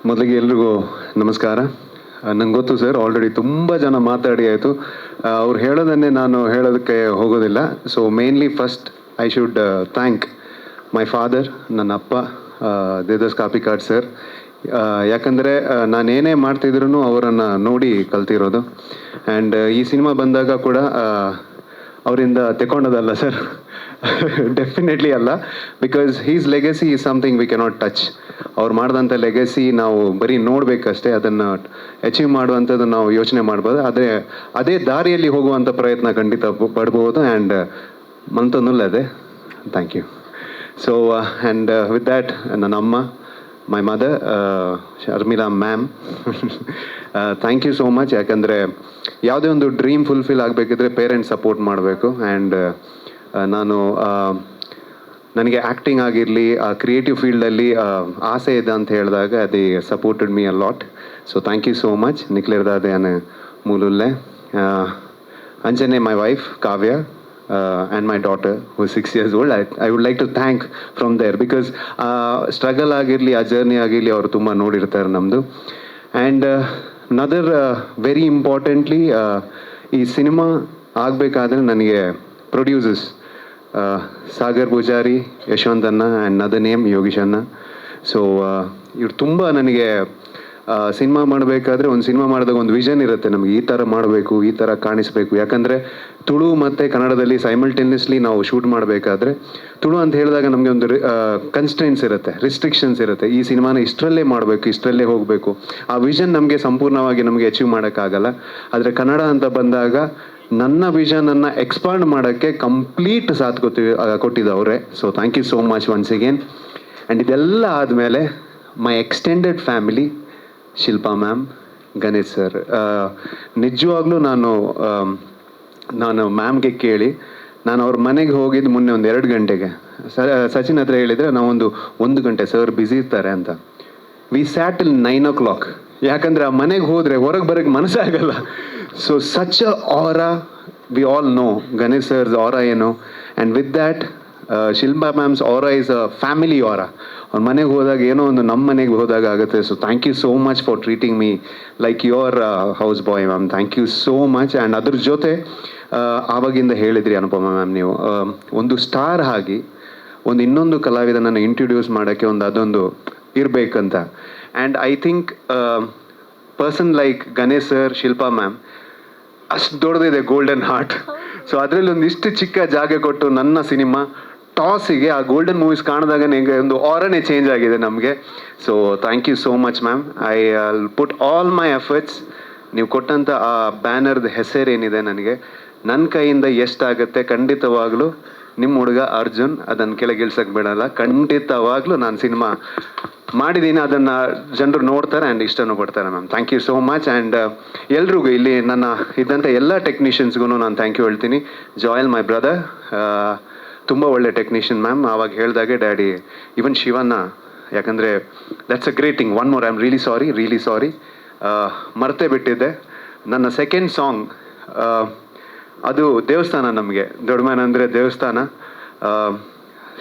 ಮೊದಲಿಗೆ ಎಲ್ರಿಗೂ ನಮಸ್ಕಾರ. ನಂಗೆ ಗೊತ್ತು ಸರ್, ಆಲ್ರೆಡಿ ತುಂಬ ಜನ ಮಾತಾಡಿ ಆಯಿತು. ಅವ್ರು ಹೇಳೋದನ್ನೇ ನಾನು ಹೇಳೋದಕ್ಕೆ ಹೋಗೋದಿಲ್ಲ. So mainly first I should thank my father, ನನ್ನ ಅಪ್ಪ ದೇವದಾಸ್ ಕಾಪಿಕಾಡ್ ಸರ್. ಯಾಕಂದರೆ ನಾನೇನೇ ಮಾಡ್ತಿದ್ರು ಅವರನ್ನು ನೋಡಿ ಕಲ್ತಿರೋದು. ಆ್ಯಂಡ್ ಈ ಸಿನಿಮಾ ಬಂದಾಗ ಕೂಡ ಅವರಿಂದ ತೆಕ್ಕೊಂಡೋದಲ್ಲ ಸರ್, ಡೆಫಿನೆಟ್ಲಿ ಅಲ್ಲ. Because he's legacy is something we cannot touch. ಅವ್ರು ಮಾಡಿದಂಥ ಲೆಗಸಿ ನಾವು ಬರೀ ನೋಡಬೇಕಷ್ಟೇ, ಅದನ್ನು ಅಚೀವ್ ಮಾಡುವಂಥದ್ದು ನಾವು ಯೋಚನೆ ಮಾಡ್ಬೋದು. ಆದರೆ ಅದೇ ದಾರಿಯಲ್ಲಿ ಹೋಗುವಂಥ ಪ್ರಯತ್ನ ಖಂಡಿತ ಪಡ್ಬೋದು. ಆ್ಯಂಡ್ ಮಂತೊಂದುಲ್ಲ ಅದೇ. Thank you. So and with that ನನ್ನ ಅಮ್ಮ, my mother Sharmila ma'am, thank you so much. ಯಾಕಂದರೆ ಯಾವುದೇ ಒಂದು ಡ್ರೀಮ್ ಫುಲ್ಫಿಲ್ ಆಗಬೇಕಿದ್ರೆ ಪೇರೆಂಟ್ಸ್ ಸಪೋರ್ಟ್ ಮಾಡಬೇಕು. ಆ್ಯಂಡ್ ನನಗೆ ಆ್ಯಕ್ಟಿಂಗ್ ಆಗಿರಲಿ, ಕ್ರಿಯೇಟಿವ್ ಫೀಲ್ಡಲ್ಲಿ ಆಸೆ ಇದೆ ಅಂತ ಹೇಳಿದಾಗ they supported me a lot. So thank you so much. ನಿಕ್ಲಿರ್ದಾದೆ ಅನೆ ಮೂಲುಲ್ಲೆ ಅಂಜನೆ my wife Kavya and my daughter who is 6 years old. I would like to thank from there because struggle ಆಗಿರಲಿ, ಆ ಜರ್ನಿ ಆಗಿರಲಿ ಅವರು ತುಂಬ ನೋಡಿರ್ತಾರೆ ನಮ್ಮದು. ಆ್ಯಂಡ್ another very importantly, ಈ ಸಿನಿಮಾ ಆಗಬೇಕಾದ್ರೆ ನನಗೆ ಪ್ರೊಡ್ಯೂಸರ್ಸ್ ಸಾಗರ್ ಪೂಜಾರಿ, ಯಶವಂತ್ ಅಣ್ಣ ಆ್ಯಂಡ್ ಅದರ್ ನೇಮ್ ಯೋಗೀಶ್ ಅಣ್ಣ. ಸೊ ಇವ್ರು ತುಂಬ ನನಗೆ ಸಿನಿಮಾ ಮಾಡಬೇಕಾದ್ರೆ, ಒಂದು ಸಿನಿಮಾ ಮಾಡಿದಾಗ ಒಂದು ವಿಷನ್ ಇರುತ್ತೆ ನಮಗೆ, ಈ ಥರ ಮಾಡಬೇಕು, ಈ ಥರ ಕಾಣಿಸ್ಬೇಕು. ಯಾಕಂದರೆ ತುಳು ಮತ್ತು ಕನ್ನಡದಲ್ಲಿ ಸೈಮಲ್ಟೇನಿಯಸ್ಲಿ ನಾವು ಶೂಟ್ ಮಾಡಬೇಕಾದ್ರೆ, ತುಳು ಅಂತ ಹೇಳಿದಾಗ ನಮಗೆ ಒಂದು ಕನ್ಸ್ಟ್ರೆಂಟ್ಸ್ ಇರುತ್ತೆ, ರಿಸ್ಟ್ರಿಕ್ಷನ್ಸ್ ಇರುತ್ತೆ. ಈ ಸಿನಿಮಾನ ಇಷ್ಟರಲ್ಲೇ ಮಾಡಬೇಕು, ಇಷ್ಟರಲ್ಲೇ ಹೋಗಬೇಕು. ಆ ವಿಷನ್ ನಮಗೆ ಸಂಪೂರ್ಣವಾಗಿ ನಮಗೆ ಅಚೀವ್ ಮಾಡೋಕ್ಕಾಗಲ್ಲ. ಆದರೆ ಕನ್ನಡ ಅಂತ ಬಂದಾಗ ನನ್ನ ವಿಷನನ್ನು ಎಕ್ಸ್ಪಾಂಡ್ ಮಾಡೋಕ್ಕೆ ಕಂಪ್ಲೀಟ್ ಸಾಥ್ ಕೊಟ್ಟಿದ್ದವರೇ. So thank you so much once again. And ಇದೆಲ್ಲ ಆದಮೇಲೆ my extended family, Shilpa ma'am, Ganesh sir. ನಿಜವಾಗ್ಲೂ ನಾನು ಮ್ಯಾಮ್ಗೆ ಕೇಳಿ, ನಾನು ಅವ್ರ ಮನೆಗೆ ಹೋಗಿದ್ದು ಮೊನ್ನೆ ಒಂದು 2 ಗಂಟೆಗೆ. ಸಚಿನ್ ಹತ್ರ ಹೇಳಿದರೆ ನಾವೊಂದು 1 ಗಂಟೆ ಸರ್ ಬ್ಯುಸಿ ಇರ್ತಾರೆ ಅಂತ. We sat till 9 o'clock. ಯಾಕಂದರೆ ಆ ಮನೆಗೆ ಹೋದರೆ ಹೊರಗೆ ಬರೋಕ್ಕೆ ಮನಸ್ಸಾಗಲ್ಲ. So such a aura, we all know Ganesh sir's aura ಏನು. And with that Shilpa ma'am's aura is a family aura. ಅವ್ರ ಮನೆಗೆ ಹೋದಾಗ ಏನೋ ಒಂದು ನಮ್ಮ ಮನೆಗೆ ಹೋದಾಗ ಆಗುತ್ತೆ. So thank you so much for treating me like your house boy ma'am. Thank you so much. And ಅದ್ರ ಜೊತೆ ಆವಾಗಿಂದ ಹೇಳಿದ್ರಿ ಅನುಪಮ ಮ್ಯಾಮ್, ನೀವು ಒಂದು ಸ್ಟಾರ್ ಆಗಿ ಒಂದು ಇನ್ನೊಂದು ಕಲಾವಿದನನ್ನು ಇಂಟ್ರೊಡ್ಯೂಸ್ ಮಾಡೋಕ್ಕೆ ಅದೊಂದು ಇರಬೇಕಂತ. And I think person like Ganesh sir, Shilpa ma'am ಅಷ್ಟು ದೊಡ್ಡದಿದೆ ಗೋಲ್ಡನ್ ಹಾರ್ಟ್. ಸೊ ಅದರಲ್ಲಿ ಒಂದಿಷ್ಟು ಚಿಕ್ಕ ಜಾಗ ಕೊಟ್ಟು ನನ್ನ ಸಿನಿಮಾ ಟಾಸಿಗೆ ಆ ಗೋಲ್ಡನ್ ಮೂವೀಸ್ ಕಾಣಿದಾಗ ನನಗೆ ಒಂದು ಆರನೇ ಚೇಂಜ್ ಆಗಿದೆ ನಮಗೆ. So thank you so much ma'am. I put all my efforts. ನೀವು ಕೊಟ್ಟಂಥ ಆ ಬ್ಯಾನರ್ದು ಹೆಸರೇನಿದೆ, ನನಗೆ ನನ್ನ ಕೈಯಿಂದ ಎಷ್ಟಾಗುತ್ತೆ ಖಂಡಿತವಾಗ್ಲೂ ನಿಮ್ಮ ಹುಡುಗ ಅರ್ಜುನ್ ಅದನ್ನು ಕೆಳಗಿಳ್ಸಕ್ಕೆ ಬಿಡಲ್ಲ. ಖಂಡಿತವಾಗ್ಲೂ ನಾನು ಸಿನಿಮಾ ಮಾಡಿದ್ದೀನಿ, ಅದನ್ನು ಜನರು ನೋಡ್ತಾರೆ ಆ್ಯಂಡ್ ಇಷ್ಟನೂ ಪಡ್ತಾರೆ ma'am. Thank you so much. And ಎಲ್ರಿಗೂ ಇಲ್ಲಿ ನನ್ನ ಇದ್ದಂಥ ಎಲ್ಲ ಟೆಕ್ನಿಷಿಯನ್ಸ್ಗೂ ನಾನು ಥ್ಯಾಂಕ್ ಯು ಹೇಳ್ತೀನಿ. ಜಾಯಲ್ ಮೈ ಬ್ರದರ್, ತುಂಬ ಒಳ್ಳೆ ಟೆಕ್ನಿಷಿಯನ್ ಮ್ಯಾಮ್. ಆವಾಗ ಹೇಳಿದಾಗೆ ಡ್ಯಾಡಿ, ಈವನ್ ಶಿವಣ್ಣ, ಯಾಕಂದರೆ that's a great thing. One more, I am really sorry, ಮರ್ತೇ ಬಿಟ್ಟಿದ್ದೆ. ನನ್ನ ಸೆಕೆಂಡ್ ಸಾಂಗ್ ಅದು ದೇವಸ್ಥಾನ. ನಮಗೆ ದೊಡ್ಡ ಮ್ಯಾನ್ ಅಂದರೆ ದೇವಸ್ಥಾನ.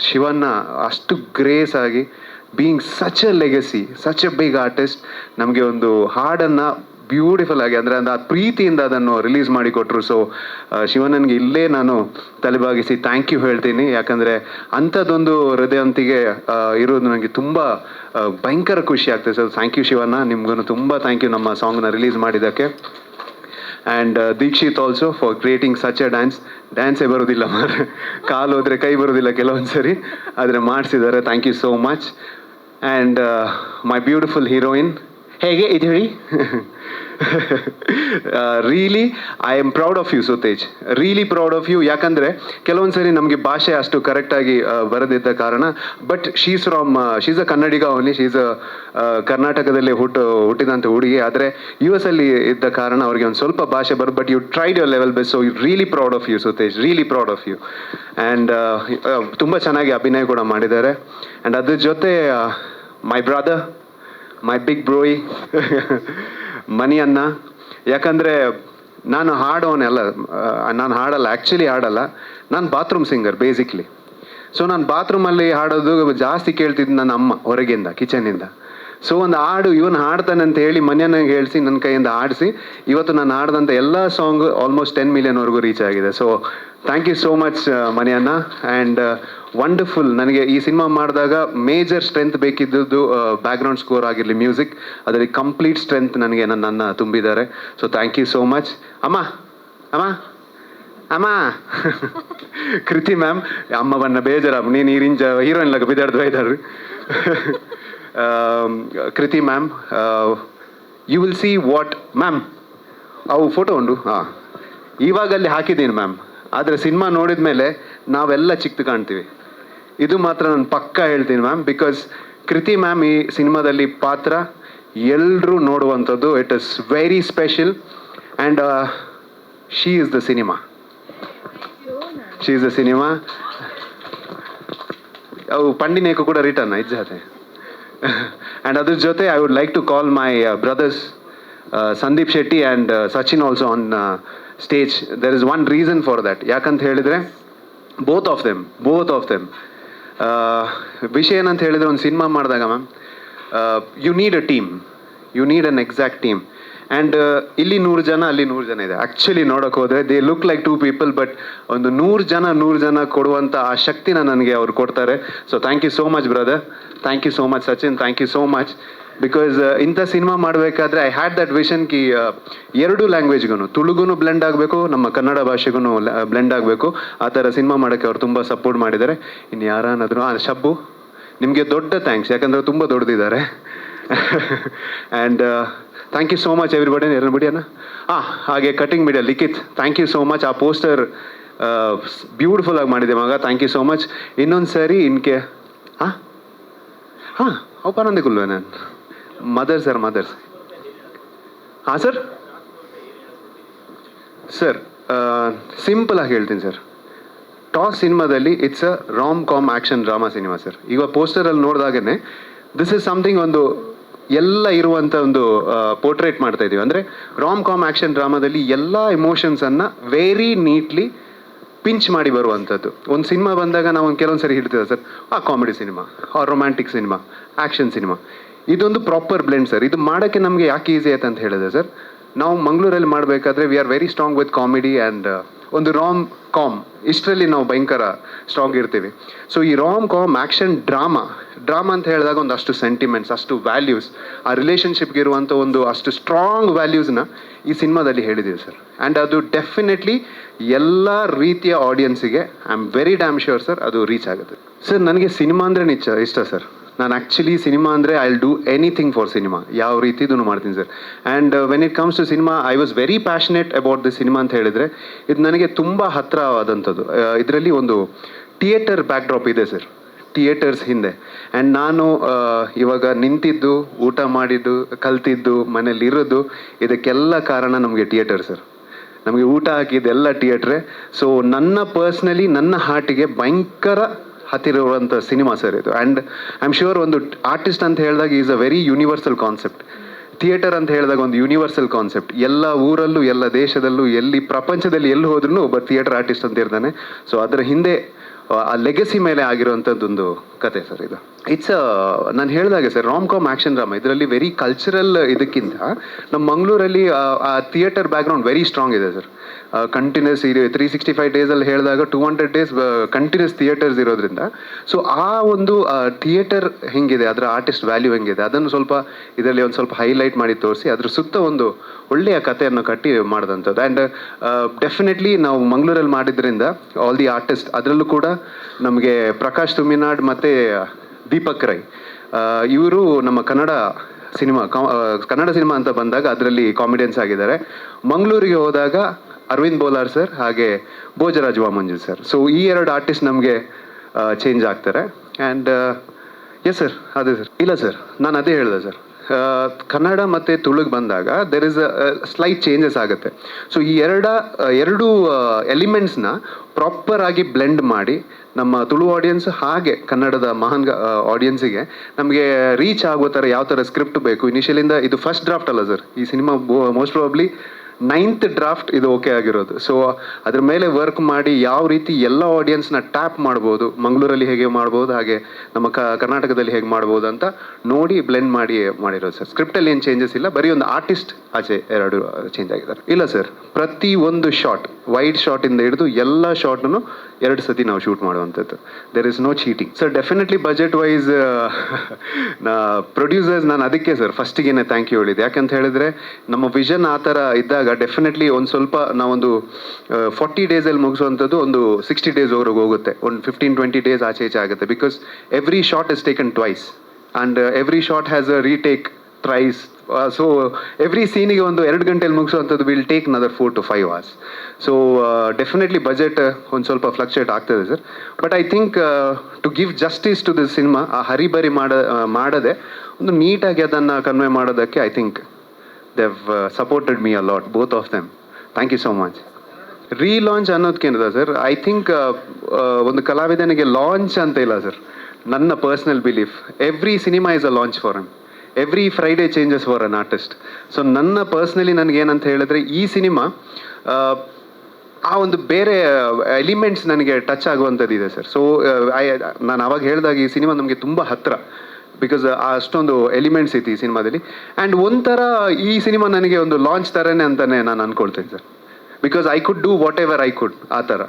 ಶಿವಣ್ಣ ಅಷ್ಟು ಗ್ರೇಸ್ ಆಗಿ, being such a legacy, such a big artist, ನಮಗೆ ಒಂದು ಹಾಡನ್ನು ಬ್ಯೂಟಿಫುಲ್ ಆಗಿ ಅಂದರೆ ಆ ಪ್ರೀತಿಯಿಂದ ಅದನ್ನು ರಿಲೀಸ್ ಮಾಡಿಕೊಟ್ರು. ಸೊ ಶಿವಣ್ಣನಿಗೆ ಇಲ್ಲೇ ನಾನು ತಲೆಬಾಗಿಸಿ ಥ್ಯಾಂಕ್ ಯು ಹೇಳ್ತೀನಿ. ಯಾಕಂದರೆ ಅಂಥದ್ದೊಂದು ಹೃದಯವಂತಿಗೆ ಇರೋದು ನನಗೆ ತುಂಬ ಭಯಂಕರ ಖುಷಿ ಆಗ್ತದೆ. ಸೊ ಥ್ಯಾಂಕ್ ಯು ಶಿವಣ್ಣ, ನಿಮ್ಗೂ ತುಂಬ ಥ್ಯಾಂಕ್ ಯು ನಮ್ಮ ಸಾಂಗ್ನ ರಿಲೀಸ್ ಮಾಡಿದ್ದಕ್ಕೆ. And Dikshith also for creating such a ಡ್ಯಾನ್ಸೇ ಬರೋದಿಲ್ಲ ಮಾರೆ, ಕಾಲು ಹೋದರೆ ಕೈ ಬರೋದಿಲ್ಲ ಕೆಲವೊಂದು ಸರಿ, ಆದರೆ ಮಾಡಿಸಿದ್ದಾರೆ. Thank you so much. And my beautiful heroine, ಹೇಗೆ ಇದು ಹೇಳಿ. Really I am proud of you Sutej, really proud of you. ಯಾಕಂದರೆ ಕೆಲವೊಂದು ಸರಿ ನಮಗೆ ಭಾಷೆ ಅಷ್ಟು ಕರೆಕ್ಟಾಗಿ ಬರದಿದ್ದ ಕಾರಣ, but she's a Kannadiga only, she's ಕರ್ನಾಟಕದಲ್ಲಿ ಹುಟ್ಟಿದಂಥ ಹುಡುಗಿ. ಆದರೆ US ಅಲ್ಲಿ ಇದ್ದ ಕಾರಣ ಅವ್ರಿಗೆ ಒಂದು ಸ್ವಲ್ಪ ಭಾಷೆ ಬರೋದು, but you tried your level best. So really proud of you Sutej, really proud of you. And ತುಂಬ ಚೆನ್ನಾಗಿ ಅಭಿನಯ ಕೂಡ ಮಾಡಿದ್ದಾರೆ. ಆ್ಯಂಡ್ ಅದ್ರ ಜೊತೆ ಮೈ ಬ್ರದರ್, ಮೈ ಬಿಗ್ ಬ್ರೋಯ್ ಮನಿ ಅನ್ನ. ಯಾಕಂದರೆ ನಾನು ಹಾಡೋನೆಲ್ಲ, ನಾನು ಆ್ಯಕ್ಚುಲಿ ಹಾಡಲ್ಲ, ನಾನು ಬಾತ್ರೂಮ್ ಸಿಂಗರ್ ಬೇಸಿಕ್ಲಿ. ಸೊ ನಾನು ಬಾತ್ರೂಮಲ್ಲಿ ಹಾಡೋದು ಜಾಸ್ತಿ ಕೇಳ್ತಿದ್ದು ನನ್ನ ಅಮ್ಮ ಹೊರಗಿಂದ, ಕಿಚನಿಂದ. ಸೊ ಒಂದು ಹಾಡು ಇವನು ಹಾಡ್ತಾನೆ ಅಂತ ಹೇಳಿ ಮನೆಯನ್ನಾಗ ಹೇಳಿಸಿ ನನ್ನ ಕೈಯಿಂದ ಹಾಡಿಸಿ ಇವತ್ತು ನಾನು ಹಾಡ್ದಂಥ ಎಲ್ಲ ಸಾಂಗ್ ಆಲ್ಮೋಸ್ಟ್ 10 ಮಿಲಿಯನ್ವರೆಗೂ ರೀಚ್ ಆಗಿದೆ. So thank you so much ಮನೆಯನ್ನ. And wonderful. ನನಗೆ ಈ ಸಿನಿಮಾ ಮಾಡಿದಾಗ ಮೇಜರ್ ಸ್ಟ್ರೆಂತ್ ಬೇಕಿದ್ದದ್ದು ಬ್ಯಾಕ್ಗ್ರೌಂಡ್ ಸ್ಕೋರ್ ಆಗಿರಲಿ, ಮ್ಯೂಸಿಕ್, ಅದರಲ್ಲಿ ಕಂಪ್ಲೀಟ್ ಸ್ಟ್ರೆಂತ್ ನನಗೆ ನನ್ನ ತುಂಬಿದ್ದಾರೆ. So thank you so much. ಅಮ್ಮ ಅಮ್ಮ ಅಮ್ಮ ಕೃತಿ ಮ್ಯಾಮ್, ಅಮ್ಮ ಬನ್ನ ಬೇಜಾರಮ್ಮ ನೀನು ಈರಿಂಚ ಹೀರೋಯಿನ್ ಲಾಗ ಬಿದ್ದಾಡ್ದು ಬೈದಾರ್ರಿ. Kriti ma'am, you will see what ma'am, ಅವು ಫೋಟೋ ಉಂಡು, ಹಾಂ ಇವಾಗ ಅಲ್ಲಿ ಹಾಕಿದ್ದೀನಿ ಮ್ಯಾಮ್. ಆದರೆ ಸಿನಿಮಾ ನೋಡಿದ ಮೇಲೆ ನಾವೆಲ್ಲ ಚಿಕ್ಕದು ಕಾಣ್ತೀವಿ, ಇದು ಮಾತ್ರ ನಾನು ಪಕ್ಕಾ ಹೇಳ್ತೀನಿ ಮ್ಯಾಮ್. ಬಿಕಾಸ್ ಕೃತಿ ಮ್ಯಾಮ್ ಈ ಸಿನಿಮಾದಲ್ಲಿ ಪಾತ್ರ ಎಲ್ಲರೂ ನೋಡುವಂಥದ್ದು. It is very special and she is the cinema. She is the cinema. ಅವು ಪಂಡಿನೇಕು ಕೂಡ ರಿಟರ್ನ್ ಇಜ್ಜಾತೆ. ಆ್ಯಂಡ್ ಅದ್ರ ಜೊತೆ I would like to call my brothers Sandeep Shetty and Sachin also on stage. There is one reason for that. ಯಾಕಂತ ಹೇಳಿದರೆ both of them ವಿಷಯ ಏನಂತ ಹೇಳಿದರೆ, ಒಂದು ಸಿನಿಮಾ ಮಾಡಿದಾಗ ma'am you need a team, you need an exact team. And ಇಲ್ಲಿ 100 ಜನ, ಅಲ್ಲಿ 100 ಜನ ಇದೆ. ಆ್ಯಕ್ಚುಲಿ ನೋಡೋಕೆ ಹೋದರೆ they look like 2 people, but ಒಂದು 100 ಜನ ಕೊಡುವಂಥ ಆ ಶಕ್ತಿನ ನನಗೆ ಅವ್ರು ಕೊಡ್ತಾರೆ. So thank you so much brother, thank you so much Sachin, thank you so much. Because ಇಂಥ ಸಿನಿಮಾ ಮಾಡಬೇಕಾದ್ರೆ ಐ ಹ್ಯಾಡ್ ದಟ್ ವಿಷನ್ ಕಿ 2 ಲ್ಯಾಂಗ್ವೇಜ್ಗೂ, ತುಳುಗೂ ಬ್ಲೆಂಡ್ ಆಗಬೇಕು, ನಮ್ಮ ಕನ್ನಡ ಭಾಷೆಗೂ ಬ್ಲೆಂಡ್ ಆಗಬೇಕು. ಆ ಥರ ಸಿನಿಮಾ ಮಾಡೋಕ್ಕೆ ಅವ್ರು ತುಂಬ ಸಪೋರ್ಟ್ ಮಾಡಿದ್ದಾರೆ. ಇನ್ನು ಯಾರನ್ನಾದರೂ ಶಬ್ಬು, ನಿಮಗೆ ದೊಡ್ಡ ಥ್ಯಾಂಕ್ಸ್, ಯಾಕಂದರೆ ತುಂಬ ದೊಡ್ಡದಿದ್ದಾರೆ. And thank you so much everybody ಅಣ್ಣ. ಹಾಗೆ cutting media Likhith, thank you so much. ಆ ಪೋಸ್ಟರ್ ಬ್ಯೂಟಿಫುಲ್ ಆಗಿ ಮಾಡಿದೆ ಮಗ, ಥ್ಯಾಂಕ್ ಯು ಸೋ ಮಚ್. ಇನ್ನೊಂದು ಸರಿ ಇನ್ಕೆ ಅವು ಪರಂದಿಕುಲ್ವ ನಾನು ಮದರ್ಸ್ ಹಾಂ ಸರ್ ಸಿಂಪಲ್ ಆಗಿ ಹೇಳ್ತೀನಿ ಸರ್. ಟಾಸ್ ಸಿನಿಮಾದಲ್ಲಿ it's a Ram com action drama cinema sir. ಈಗ ಪೋಸ್ಟರಲ್ಲಿ ನೋಡಿದಾಗೇ ದಿಸ್ ಇಸ್ ಸಮಥಿಂಗ್, ಒಂದು ಎಲ್ಲ ಇರುವಂಥ ಒಂದು ಪೋರ್ಟ್ರೇಟ್ ಮಾಡ್ತಾ ಇದ್ದೀವಿ. ಅಂದರೆ ರಾಮ್ ಕಾಮ್ ಆ್ಯಕ್ಷನ್ ಡ್ರಾಮಾದಲ್ಲಿ ಎಲ್ಲ ಎಮೋಷನ್ಸನ್ನು ವೆರಿ ನೀಟ್ಲಿ ಪಿಂಚ್ ಮಾಡಿ ಬರುವಂಥದ್ದು. ಒಂದು ಸಿನಿಮಾ ಬಂದಾಗ ನಾವು ಒಂದು ಕೆಲವೊಂದು ಸರಿ ಹಿಡ್ತೀವಿ sir, comedy cinema, romantic cinema, action cinema, ಇದೊಂದು ಪ್ರಾಪರ್ ಬ್ಲೆಂಡ್ ಸರ್. ಇದು ಮಾಡೋಕ್ಕೆ ನಮಗೆ ಯಾಕೆ ಈಸಿ ಆಯ್ತು ಅಂತ ಹೇಳಿದೆ ಸರ್, ನಾವು ಮಂಗಳೂರಲ್ಲಿ ಮಾಡಬೇಕಾದ್ರೆ we are very strong with comedy and ಒಂದು ರಾಮ್ ಕಾಮ್, ಇಷ್ಟರಲ್ಲಿ ನಾವು ಭಯಂಕರ ಸ್ಟ್ರಾಂಗ್ ಇರ್ತೀವಿ. ಸೊ ಈ ರಾಮ್ ಕಾಮ್ ಆ್ಯಕ್ಷನ್ ಡ್ರಾಮಾ ಅಂತ ಹೇಳಿದಾಗ ಒಂದು ಅಷ್ಟು ಸೆಂಟಿಮೆಂಟ್ಸ್, ಅಷ್ಟು ವ್ಯಾಲ್ಯೂಸ್, ಆ ರಿಲೇಷನ್ಶಿಪ್ಗೆ ಇರುವಂಥ ಒಂದು ಅಷ್ಟು ಸ್ಟ್ರಾಂಗ್ ವ್ಯಾಲ್ಯೂಸ್ನ ಈ ಸಿನಿಮಾದಲ್ಲಿ ಹೇಳಿದ್ದೀವಿ ಸರ್. ಆ್ಯಂಡ್ ಅದು ಡೆಫಿನೆಟ್ಲಿ ಎಲ್ಲ ರೀತಿಯ ಆಡಿಯನ್ಸಿಗೆ I am very damn sure sir ಅದು ರೀಚ್ ಆಗುತ್ತೆ ಸರ್. ನನಗೆ ಸಿನಿಮಾ ಅಂದರೆ ಇಷ್ಟ ಸರ್. ನಾನು ಆ್ಯಕ್ಚುಲಿ ಸಿನಿಮಾ ಅಂದರೆ I will do anything for cinema, ಯಾವ ರೀತಿದೂ ಮಾಡ್ತೀನಿ sir. And when it comes to cinema I was very passionate about the cinema ಅಂತ ಹೇಳಿದರೆ, ಇದು ನನಗೆ ತುಂಬ ಹತ್ತಿರವಾದಂಥದ್ದು. ಇದರಲ್ಲಿ ಒಂದು ಥಿಯೇಟರ್ ಬ್ಯಾಕ್ಡ್ರಾಪ್ ಇದೆ ಸರ್, ಥಿಯೇಟರ್ಸ್ ಹಿಂದೆ. ಆ್ಯಂಡ್ ನಾನು ಇವಾಗ ನಿಂತಿದ್ದು, ಊಟ ಮಾಡಿದ್ದು, ಕಲ್ತಿದ್ದು, ಮನೇಲಿರೋದು, ಇದಕ್ಕೆಲ್ಲ ಕಾರಣ ನಮಗೆ ಥಿಯೇಟರ್ ಸರ್. ನಮಗೆ ಊಟ ಹಾಕಿದ್ದೆಲ್ಲ ಥಿಯೇಟ್ರೇ. ಸೊ ನನ್ನ ಪರ್ಸ್ನಲಿ ನನ್ನ ಹಾರ್ಟಿಗೆ ಭಯಂಕರ ಹತ್ತಿರುವಂಥ ಸಿನಿಮಾ ಸರ್ ಇದು. ಆ್ಯಂಡ್ ಐ ಆಮ್ ಶ್ಯೂರ್ ಒಂದು ಆರ್ಟಿಸ್ಟ್ ಅಂತ ಹೇಳಿದಾಗ is a very universal concept. Theatre ಅಂತ ಹೇಳಿದಾಗ ಒಂದು ಯೂನಿವರ್ಸಲ್ ಕಾನ್ಸೆಪ್ಟ್. ಎಲ್ಲ ಊರಲ್ಲೂ, ಎಲ್ಲ ದೇಶದಲ್ಲೂ, ಎಲ್ಲಿ ಪ್ರಪಂಚದಲ್ಲಿ ಎಲ್ಲಿ ಹೋದ್ರೂ ಒಬ್ಬ ಥಿಯೇಟರ್ ಆರ್ಟಿಸ್ಟ್ ಅಂತ ಇರ್ತಾನೆ. ಸೊ ಅದರ ಹಿಂದೆ ಆ ಲೆಗಸಿ ಮೇಲೆ ಆಗಿರುವಂಥದ್ದೊಂದು ಕತೆ ಸರ್ ಇದು. ಇಟ್ಸ್ ನಾನು ಹೇಳಿದಾಗೆ sir, Ram com action drama, ಇದರಲ್ಲಿ ವೆರಿ ಕಲ್ಚರಲ್ ಇದಕ್ಕಿಂತ ನಮ್ಮ ಮಂಗಳೂರಲ್ಲಿ ಆ ಥಿಯೇಟರ್ ಬ್ಯಾಕ್ಗ್ರೌಂಡ್ ವೆರಿ ಸ್ಟ್ರಾಂಗ್ ಇದೆ ಸರ್. ಕಂಟಿನ್ಯೂಸ್ ಇದು 365 ಡೇಸಲ್ಲಿ ಹೇಳಿದಾಗ 200 ಡೇಸ್ ಕಂಟಿನ್ಯೂಸ್ ಥಿಯೇಟರ್ಸ್ ಇರೋದ್ರಿಂದ, ಸೊ ಆ ಒಂದು ಥಿಯೇಟರ್ ಹೆಂಗಿದೆ, ಅದರ ಆರ್ಟಿಸ್ಟ್ ವ್ಯಾಲ್ಯೂ ಹೆಂಗಿದೆ, ಅದನ್ನು ಸ್ವಲ್ಪ ಇದರಲ್ಲಿ ಒಂದು ಸ್ವಲ್ಪ ಹೈಲೈಟ್ ಮಾಡಿ ತೋರಿಸಿ ಅದ್ರ ಸುತ್ತ ಒಂದು ಒಳ್ಳೆಯ ಕಥೆಯನ್ನು ಕಟ್ಟಿ ಮಾಡಿದಂಥದ್ದು. ಆ್ಯಂಡ್ ಡೆಫಿನೆಟ್ಲಿ ನಾವು ಮಂಗಳೂರಲ್ಲಿ ಮಾಡಿದ್ರಿಂದ ಆಲ್ ದಿ ಆರ್ಟಿಸ್ಟ್, ಅದರಲ್ಲೂ ಕೂಡ ನಮಗೆ ಪ್ರಕಾಶ್ ತುಮಿನಾಡ್ ಮತ್ತು ದೀಪಕ್ ರೈ ಇವರು ನಮ್ಮ ಕನ್ನಡ ಸಿನಿಮಾ ಅಂತ ಬಂದಾಗ ಅದರಲ್ಲಿ ಕಾಮಿಡಿಯನ್ಸ್ ಆಗಿದ್ದಾರೆ. ಮಂಗಳೂರಿಗೆ ಹೋದಾಗ ಅರವಿಂದ್ ಬೋಲಾರ್ ಸರ್ ಹಾಗೆ ಭೋಜರಾಜ್ ವಾಮಂಜು ಸರ್. ಸೊ ಈ 2 ಆರ್ಟಿಸ್ಟ್ ನಮಗೆ ಚೇಂಜ್ ಆಗ್ತಾರೆ. ಆ್ಯಂಡ್ ಎಸ್ ಸರ್, ಅದೇ ಸರ್. ಇಲ್ಲ ಸರ್, ನಾನು ಅದೇ ಹೇಳಿದೆ ಸರ್, ಕನ್ನಡ ಮತ್ತು ತುಳುಗೆ ಬಂದಾಗ there is a slight changes ಆಗುತ್ತೆ. ಸೊ ಈ ಎರಡು ಎಲಿಮೆಂಟ್ಸ್ನ ಪ್ರಾಪರ್ ಆಗಿ ಬ್ಲೆಂಡ್ ಮಾಡಿ ನಮ್ಮ ತುಳು ಆಡಿಯನ್ಸ್ ಹಾಗೆ ಕನ್ನಡದ ಮಹಾನ್ ಆಡಿಯನ್ಸಿಗೆ ನಮಗೆ ರೀಚ್ ಆಗೋ ಥರ ಯಾವ ಥರ ಸ್ಕ್ರಿಪ್ಟ್ ಬೇಕು. ಇನಿಷಿಯಲಿಂದ ಇದು ಫಸ್ಟ್ ಡ್ರಾಫ್ಟ್ ಅಲ್ಲ ಸರ್, ಈ cinema most probably 9th draft ಇದು ಓಕೆ ಆಗಿರೋದು. ಸೊ ಅದ್ರ ಮೇಲೆ ವರ್ಕ್ ಮಾಡಿ ಯಾವ ರೀತಿ ಎಲ್ಲ ಆಡಿಯನ್ಸ್ನ ಟ್ಯಾಪ್ ಮಾಡ್ಬೋದು, ಮಂಗಳೂರಲ್ಲಿ ಹೇಗೆ ಮಾಡ್ಬೋದು, ಹಾಗೆ ನಮ್ಮ ಕರ್ನಾಟಕದಲ್ಲಿ ಹೇಗೆ ಮಾಡ್ಬೋದು ಅಂತ ನೋಡಿ ಬ್ಲೆಂಡ್ ಮಾಡಿ ಮಾಡಿರೋದು ಸರ್. ಸ್ಕ್ರಿಪ್ಟಲ್ಲಿ ಏನು ಚೇಂಜಸ್ ಇಲ್ಲ, ಬರೀ ಒಂದು ಆರ್ಟಿಸ್ಟ್ ಆಚೆ 2 ಚೇಂಜ್ ಆಗಿದ್ದಾರೆ. ಇಲ್ಲ ಸರ್, ಪ್ರತಿ ಒಂದು ಶಾಟ್, ವೈಡ್ ಶಾಟಿಂದ ಹಿಡಿದು ಎಲ್ಲ ಶಾಟ್ನು 2 ಸತಿ ನಾವು ಶೂಟ್ ಮಾಡುವಂಥದ್ದು. There is no cheating sir. Definitely budget wise producers, ನಾನು ಅದಕ್ಕೆ ಸರ್ ಫಸ್ಟಿಗೇನೆ ಥ್ಯಾಂಕ್ ಯು ಹೇಳಿದೆ. ಯಾಕಂತ ಹೇಳಿದ್ರೆ ನಮ್ಮ ವಿಷನ್ ಆ ಥರ ಇದ್ದಾಗ ಡೆಫಿನೆಟ್ಲಿ ಒಂದು ಸ್ವಲ್ಪ ನಾವೊಂದು 40 ಡೇಸಲ್ಲಿ ಮುಗಿಸುವಂಥದ್ದು ಒಂದು 60 ಡೇಸ್ ಅವ್ರಿಗೆ ಹೋಗುತ್ತೆ, ಒಂದು 15-20 ಡೇಸ್ ಆಚೆ ಈಚೆ ಆಗುತ್ತೆ. Because every shot is taken twice and every shot has a retake thrice. So every ಸೀನಿಗೆ ಒಂದು 2 ಗಂಟೆಯಲ್ಲಿ ಮುಗಿಸುವಂಥದ್ದು will take another 4 to 5 hours. So definitely budget ಒಂದು ಸ್ವಲ್ಪ ಫ್ಲಕ್ಚುಯೇಟ್ ಆಗ್ತದೆ sir. But I think to give justice to this cinema, ಆ ಹರಿಬರಿ ಮಾಡದೆ ಒಂದು ನೀಟಾಗಿ ಅದನ್ನು ಕನ್ವೆ ಮಾಡೋದಕ್ಕೆ I think they've supported me a lot, both of them. Thank you so much. Relaunch ಅನ್ನೋದಕ್ಕೇನಿದೆ ಸರ್, ಐ ಥಿಂಕ್ ಒಂದು ಕಲಾವಿದನಿಗೆ ಲಾಂಚ್ ಅಂತ ಇಲ್ಲ ಸರ್. ನನ್ನ personal belief, every cinema is a launch for him. Every Friday changes for an artist. So ನನ್ನ personally ನನಗೇನಂತ ಹೇಳಿದ್ರೆ ಈ ಸಿನಿಮಾ ಆ ಒಂದು ಬೇರೆ ಎಲಿಮೆಂಟ್ಸ್ ನನಗೆ ಟಚ್ ಆಗುವಂಥದ್ದಿದೆ ಸರ್. ಸೊ ನಾನು ಅವಾಗ ಹೇಳಿದಾಗ ಈ ಸಿನಿಮಾ ನಮಗೆ ತುಂಬ ಹತ್ತಿರ, ಬಿಕಾಸ್ ಅಷ್ಟೊಂದು ಎಲಿಮೆಂಟ್ಸ್ ಐತಿ ಈ ಸಿನಿಮಾದಲ್ಲಿ. ಆ್ಯಂಡ್ ಒಂಥರ ಈ ಸಿನಿಮಾ ನನಗೆ ಒಂದು ಲಾಂಚ್ ಥರನೇ ಅಂತಲೇ ನಾನು ಅಂದ್ಕೊಳ್ತೇನೆ sir. Because I could do whatever I could ಆ ಥರ.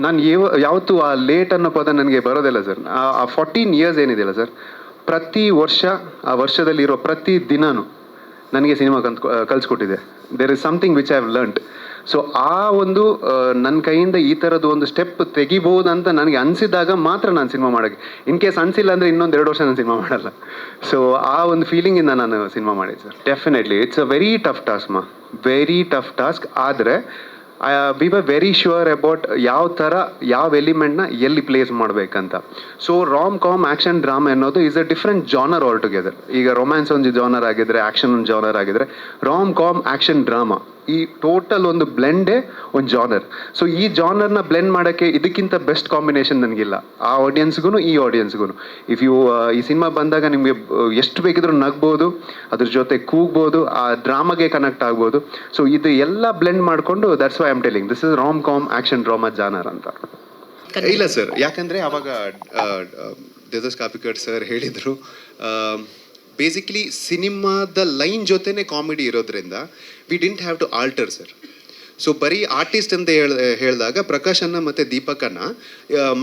ನಾನು ಯಾವತ್ತೂ ಆ ಲೇಟ್ ಅನ್ನೋ ಪದ ನನಗೆ ಬರೋದಿಲ್ಲ ಸರ್. ಆ 14 years ಏನಿದೆಯಲ್ಲ ಸರ್, ಪ್ರತಿ ವರ್ಷ ಆ ವರ್ಷದಲ್ಲಿರೋ ಪ್ರತಿ ದಿನವೂ ನನಗೆ ಸಿನಿಮಾ ಕಲಿಸ್ಕೊಟ್ಟಿದೆ. There is something which I have learned. So ಆ ಒಂದು ನನ್ನ ಕೈಯಿಂದ ಈ ಥರದ್ದು ಒಂದು ಸ್ಟೆಪ್ ತೆಗಿಬೋದು ಅಂತ ನನಗೆ ಅನಿಸಿದಾಗ ಮಾತ್ರ ನಾನು ಸಿನಿಮಾ ಮಾಡೋಕ್ಕೆ. ಇನ್ ಕೇಸ್ ಅನಿಸಿಲ್ಲ ಅಂದರೆ ಇನ್ನೊಂದು 2 ವರ್ಷ ನಾನು ಸಿನಿಮಾ ಮಾಡಲ್ಲ. ಸೊ ಆ ಒಂದು ಫೀಲಿಂಗಿಂದ ನಾನು ಸಿನಿಮಾ ಮಾಡಿದೆ sir. Definitely it's a very tough task very tough task. ಆದರೆ we were very sure about ಯಾವ ಥರ ಯಾವ ಎಲಿಮೆಂಟ್ನ ಎಲ್ಲಿ ಪ್ಲೇಸ್ ಮಾಡಬೇಕಂತ. So rom com action drama ಅನ್ನೋದು is a different genre altogether. ಈಗ ರೊಮ್ಯಾನ್ಸ್ ಒಂದು ಜಾನರ್ ಆಗಿದ್ರೆ, ಆ್ಯಕ್ಷನ್ ಒಂದು ಜಾನರ್ ಆಗಿದ್ರೆ, ರಾಮ್ ಕಾಮ್ ಆ್ಯಕ್ಷನ್ ಡ್ರಾಮಾ ಈ ಟೋಟಲ್ ಒಂದು ಬ್ಲೆಂಡೇ ಒಂದು ಜಾನರ್. ಸೊ ಈ ಜಾನರ್ನ ಬ್ಲೆಂಡ್ ಮಾಡೋಕ್ಕೆ ಇದಕ್ಕಿಂತ ಬೆಸ್ಟ್ ಕಾಂಬಿನೇಷನ್ ನನಗಿಲ್ಲ. ಆ ಆಡಿಯನ್ಸ್ಗೂ ಈ ಆಡಿಯನ್ಸ್ಗೂ ಇಫ್ ಯು ಈ ಸಿನಿಮಾ ಬಂದಾಗ ನಿಮಗೆ ಎಷ್ಟು ಬೇಕಿದ್ರೂ ನಗ್ಬೋದು, ಅದ್ರ ಜೊತೆ ಕೂಗ್ಬೋದು, ಆ ಡ್ರಾಮಾಗೆ ಕನೆಕ್ಟ್ ಆಗ್ಬೋದು. ಸೊ ಇದು ಎಲ್ಲ ಬ್ಲೆಂಡ್ ಮಾಡಿಕೊಂಡು that's why I am telling this is rom com action drama genre ಅಂತ. ಇಲ್ಲ ಸರ್, ಯಾಕಂದರೆ ಅವಾಗ ದೇವದಾಸ್ ಕಾಪಿಕಾಡ್ ಸರ್ ಹೇಳಿದರು, ಬೇಸಿಕ್ಲಿ ಸಿನಿಮಾದ ಲೈನ್ ಜೊತೆನೇ ಕಾಮಿಡಿ ಇರೋದ್ರಿಂದ we didn't have to alter sir. So ಬರೀ ಆರ್ಟಿಸ್ಟ್ ಅಂತ ಹೇಳಿದಾಗ ಪ್ರಕಾಶನ್ನ ಮತ್ತು ದೀಪಕನ್ನ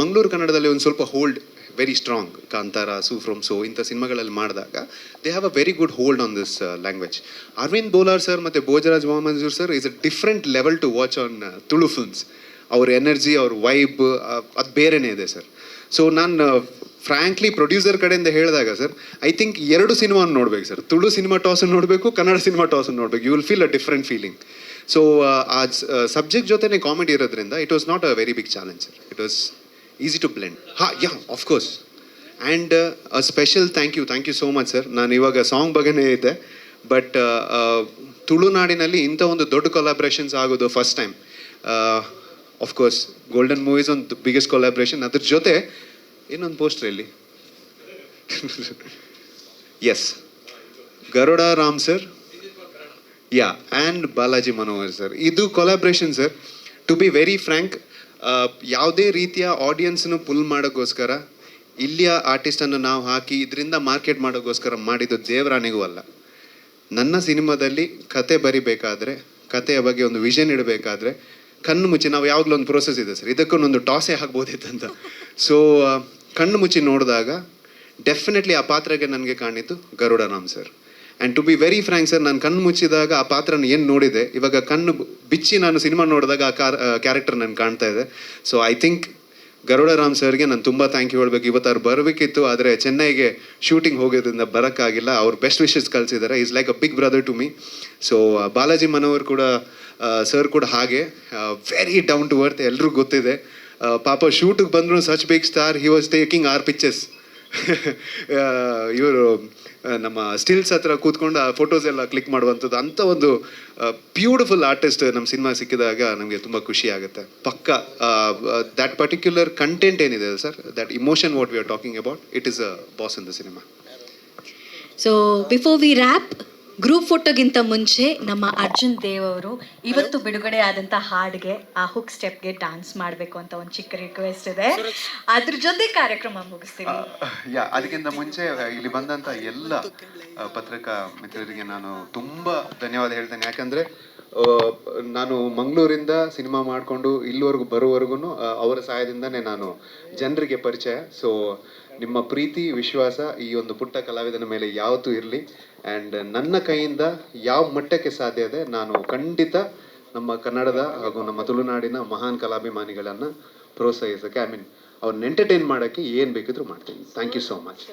ಮಂಗಳೂರು ಕನ್ನಡದಲ್ಲಿ ಒಂದು ಸ್ವಲ್ಪ hold very strong, Kantara, Su from So ಇಂಥ ಸಿನಿಮಾಗಳಲ್ಲಿ ಮಾಡಿದಾಗ they have a very good hold on this language. Aravind Bolar sir ಮತ್ತು Bhojaraj Mohammed sir is a different level to watch on Tulu films. ಅವ್ರ ಎನರ್ಜಿ, ಅವ್ರ ವೈಬ್ ಅದು ಬೇರೆನೇ ಇದೆ ಸರ್. ಸೊ ನಾನು ಫ್ರ್ಯಾಂಕ್ಲಿ ಪ್ರೊಡ್ಯೂಸರ್ ಕಡೆಯಿಂದ ಹೇಳಿದಾಗ ಸರ್, ಐ ಥಿಂಕ್ 2 ಸಿನಿಮಾ ನೋಡ್ಬೇಕು ಸರ್. ತುಳು ಸಿನಿಮಾ ಟಾಸನ್ನು ನೋಡಬೇಕು, ಕನ್ನಡ ಸಿನಿಮಾ ಟಾಸನ್ನು ನೋಡಬೇಕು. You will feel a different feeling. So ಆ ಸಬ್ಜೆಕ್ಟ್ ಜೊತೆನೇ ಕಾಮಿಡಿ ಇರೋದ್ರಿಂದ it was not a very big challenge sir. It was easy to blend. Of course. And a special thank you so much sir. ನಾನು ಇವಾಗ song ಬಗ್ಗೆನೇ ಇದೆ, but ತುಳುನಾಡಿನಲ್ಲಿ ಇಂಥ ಒಂದು ದೊಡ್ಡ ಕೊಲಾಬ್ರೇಷನ್ಸ್ ಆಗೋದು first time. Of course golden movies ಒಂದು ಬಿಗ್ಗೆಸ್ಟ್ ಕೊಲಾಬ್ರೇಷನ್. ಅದ್ರ ಜೊತೆ ಇನ್ನೊಂದು ಪೋಸ್ಟರ್ ಇಲ್ಲಿ yes Garuda Ram sir, and Balaji Manohar sir. ಇದು collaboration sir. To be very frank, ಯಾವುದೇ ರೀತಿಯ ಆಡಿಯನ್ಸ್ನು ಪುಲ್ ಮಾಡೋಕ್ಕೋಸ್ಕರ ಇಲ್ಲಿಯ ಆರ್ಟಿಸ್ಟನ್ನು ನಾವು ಹಾಕಿ ಇದರಿಂದ ಮಾರ್ಕೆಟ್ ಮಾಡೋಕ್ಕೋಸ್ಕರ ಮಾಡಿದ್ದು ದೇವರಾಣಿಗೂ ಅಲ್ಲ. ನನ್ನ ಸಿನಿಮಾದಲ್ಲಿ ಕತೆ ಬರಿಬೇಕಾದ್ರೆ, ಕತೆಯ ಬಗ್ಗೆ ಒಂದು ವಿಷನ್ ಇಡಬೇಕಾದ್ರೆ ಕಣ್ಣು ಮುಚ್ಚಿ, ನಾವು ಯಾವಾಗಲೂ ಒಂದು ಪ್ರೋಸೆಸ್ ಇದೆ ಸರ್, ಇದಕ್ಕೊಂದೊಂದು ಟಾಸೇ ಆಗ್ಬೋದಿತ್ತಂತ. ಸೊ ಕಣ್ಣು ಮುಚ್ಚಿ ನೋಡಿದಾಗ ಡೆಫಿನೆಟ್ಲಿ ಆ ಪಾತ್ರಕ್ಕೆ ನನಗೆ ಕಾಣಿದ್ದು Garuda Ram sir. And to be very frank sir, ನಾನು ಕಣ್ಣು ಮುಚ್ಚಿದಾಗ ಆ ಪಾತ್ರನ ಏನು ನೋಡಿದೆ, ಇವಾಗ ಕಣ್ಣು ಬಿಚ್ಚಿ ನಾನು ಸಿನಿಮಾ ನೋಡಿದಾಗ ಆ ಕ್ಯಾರೆಕ್ಟರ್ ನನಗೆ ಕಾಣ್ತಾ ಇದೆ. ಸೊ ಐ ಥಿಂಕ್ ಗರುಡರಾಮ್ ಸರ್ಗೆ ನಾನು ತುಂಬ ಥ್ಯಾಂಕ್ ಯು ಹೇಳ್ಬೇಕು. ಇವತ್ತು ಅವ್ರು ಬರಬೇಕಿತ್ತು, ಆದರೆ ಚೆನ್ನೈಗೆ ಶೂಟಿಂಗ್ ಹೋಗೋದ್ರಿಂದ ಬರೋಕ್ಕಾಗಿಲ್ಲ. ಅವ್ರು ಬೆಸ್ಟ್ ವಿಶಸ್ ಕಳಿಸಿದ್ದಾರೆ. Is like a big brother to me. So Balaji Manohar ಕೂಡ ಸರ್ ಕೂಡ ಹಾಗೆ ವೆರಿ ಡೌನ್ ಟು ಅರ್ತ್, ಎಲ್ರಿಗೂ ಗೊತ್ತಿದೆ. ಪಾಪ ಶೂಟಿಗೆ ಬಂದ್ರು such big star, he was taking our pictures. ಇವರು ನಮ್ಮ ಸ್ಟಿಲ್ಸ್ ಹತ್ರ ಕೂತ್ಕೊಂಡು ಆ ಫೋಟೋಸ್ ಎಲ್ಲ ಕ್ಲಿಕ್ ಮಾಡುವಂಥದ್ದು. ಅಂಥ ಒಂದು ಬ್ಯೂಟಿಫುಲ್ ಆರ್ಟಿಸ್ಟ್ ನಮ್ಮ ಸಿನಿಮಾ ಸಿಕ್ಕಿದಾಗ ನಮಗೆ ತುಂಬ ಖುಷಿ ಆಗುತ್ತೆ. ಪಕ್ಕ ದ್ಯಾಟ್ ಪರ್ಟಿಕ್ಯುಲರ್ ಕಂಟೆಂಟ್ ಏನಿದೆ sir, that emotion what we are talking about, it is a boss in the cinema. So before we wrap, group ಫೋಟೋಗಿಂತ ಮುಂಚೆ ನಮ್ಮ ಅರ್ಜುನ್ ದೇವ್ ಅವರು ಇವತ್ತು ಬಿಡುಗಡೆ ಆದಂಥ ಹಾಡಿಗೆ ಆ ಹುಕ್ ಸ್ಟೆಪ್ಗೆ ಡ್ಯಾನ್ಸ್ ಮಾಡಬೇಕು ಅಂತ ಒಂದು ಚಿಕ್ಕ ರಿಕ್ವೆಸ್ಟ್ ಇದೆ. ಅದ್ರ ಜೊತೆ ಕಾರ್ಯಕ್ರಮ ಮುಗಿಸ್ತೀವಿ. ಅದಕ್ಕಿಂತ ಮುಂಚೆ ಇಲ್ಲಿ ಬಂದಂಥ ಎಲ್ಲ ಪತ್ರಿಕಾ ಮಿತ್ರರಿಗೆ ನಾನು ತುಂಬ ಧನ್ಯವಾದ ಹೇಳ್ತೇನೆ. ಯಾಕಂದರೆ ನಾನು ಮಂಗಳೂರಿಂದ ಸಿನಿಮಾ ಮಾಡಿಕೊಂಡು ಇಲ್ಲಿವರೆಗೂ ಬರೋವರೆಗೂ ಅವರ ಸಹಾಯದಿಂದನೇ ನಾನು ಜನರಿಗೆ ಪರಿಚಯ. ಸೊ ನಿಮ್ಮ ಪ್ರೀತಿ ವಿಶ್ವಾಸ ಈ ಒಂದು ಪುಟ್ಟ ಕಲಾವಿದನ ಮೇಲೆ ಯಾವತ್ತೂ ಇರಲಿ. ಆ್ಯಂಡ್ ನನ್ನ ಕೈಯಿಂದ ಯಾವ ಮಟ್ಟಕ್ಕೆ ಸಾಧ್ಯ ಇದೆ ನಾನು ಖಂಡಿತ ನಮ್ಮ ಕನ್ನಡದ ಹಾಗೂ ನಮ್ಮ ತುಳುನಾಡಿನ ಮಹಾನ್ ಕಲಾಭಿಮಾನಿಗಳನ್ನು ಪ್ರೋತ್ಸಾಹಿಸೋಕ್ಕೆ, ಅವ್ರನ್ನ ಎಂಟರ್ಟೈನ್ ಮಾಡೋಕ್ಕೆ ಏನು ಬೇಕಿದ್ರೂ ಮಾಡ್ತೀನಿ. Thank you so much.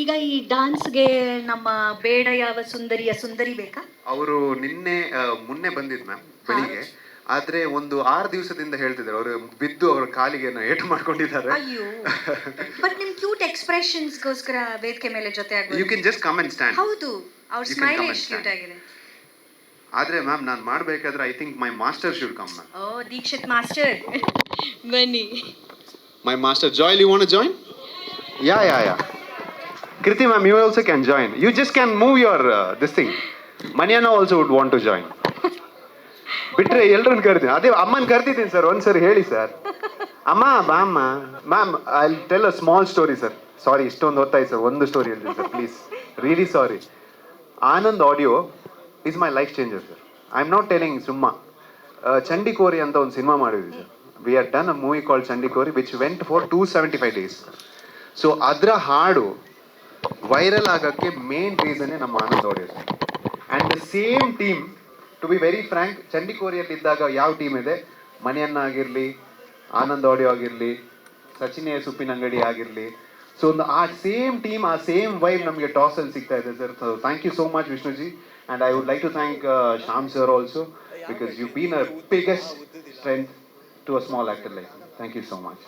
ಈಗ ಈ ಡಾನ್ಸ್ಗೆ ನಮ್ಮ ಬೇಡ ಯಾವ ಸುಂದರಿಯ ಸುಂದರಿ ಬೇಕಾ? ಅವರು ಮೊನ್ನೆ ಬಂದಿದ್ದು ಮ್ಯಾಮ್ ಬೆಳಿಗ್ಗೆ. ಆದ್ರೆ ಒಂದು 6 ದಿವಸದಿಂದ ಹೇಳ್ತಿದ್ದಾರೆ, ಅವರು ಬಿದ್ದು ಅವ್ರ ಕಾಲಿಗೆ ಏಟು ಮಾಡ್ಕೊಂಡಿದ್ದಾರೆ. ಅಯ್ಯೋ, ಬಟ್ ನಿಮ್ ಕ್ಯೂಟ್ ಎಕ್ಸ್ಪ್ರೆಷನ್ಸ್ಗೋಸ್ಕರ ವೇದಿಕೆ ಮೇಲೆ ಜೊತೆ ಆಗ್ಬೋದು. You can just come and stand. ಹೌದು, ಅವ್ರ ಸ್ಮೈಲ್ ಎಷ್ಟು ಕ್ಯೂಟ್ ಆಗಿದೆ. ಆದ್ರೆ ಮ್ಯಾಮ್ ನಾನು ಮಾಡಬೇಕಾದ್ರೆ I think my master should come ma'am. Oh, Dikshith master ಬನ್ನಿ. ಮೈ ಮಾಸ್ಟರ್ ಜಾಯ್ಲ್, you want to join? Yeah Kriti ma'am, you also can join. You just can move your this thing. Maniana also would want to join. ಬಿಟ್ರೆ ಎಲ್ಲರನ್ನು ಕರಿತೀನಿ. ಅದೇ ಅಮ್ಮನ ಕರ್ತಿದ್ದೀನಿ sir, ಒಂದ್ಸರಿ ಹೇಳಿ sir. ಅಮ್ಮ ಬಾಮ್ಮ. Ma'am I tell a small story sir. Sorry ಇಷ್ಟೊಂದು ಹೊತ್ತಾಯ್ತು ಸರ್, ಒಂದು ಸ್ಟೋರಿ ಹೇಳ್ತೀನಿ sir please. Really sorry. Anand audio is my life changer sir. I am not telling ಸುಮ್ಮ. ಚಂಡಿಕೋರಿ ಅಂತ ಒಂದು ಸಿನಿಮಾ ಮಾಡಿದ್ವಿ sir. We are done a movie called Chandikori which went for 275 days. So ಅದರ ಹಾಡು ವೈರಲ್ ಆಗೋಕ್ಕೆ ಮೇನ್ ರೀಸನ್ನೇ ನಮ್ಮ Anand audio sir. And the same team, to be very frank, ಚಂಡಿಕೋರಿಯಲ್ಲಿ ಇದ್ದಾಗ ಯಾವ ಟೀಮ್ ಇದೆ, ಮಣಿಯನ್ನ ಆಗಿರಲಿ, ಆನಂದ್ ಆಡಿಯೋ ಆಗಿರಲಿ, ಸಚಿನ್ ಸುಪ್ಪಿನ ಅಂಗಡಿ ಆಗಿರಲಿ, ಸೊ ಆ ಸೇಮ್ ಟೀಮ್, ಆ ಸೇಮ್ ವೈಬ್ ನಮಗೆ ಟಾಸಲ್ಲಿ ಸಿಗ್ತಾ ಇದೆ sir. So thank you so much Vishnuji. And I would like to thank Shyam sir also, because you been a biggest strength to a small actor like. Thank you so much.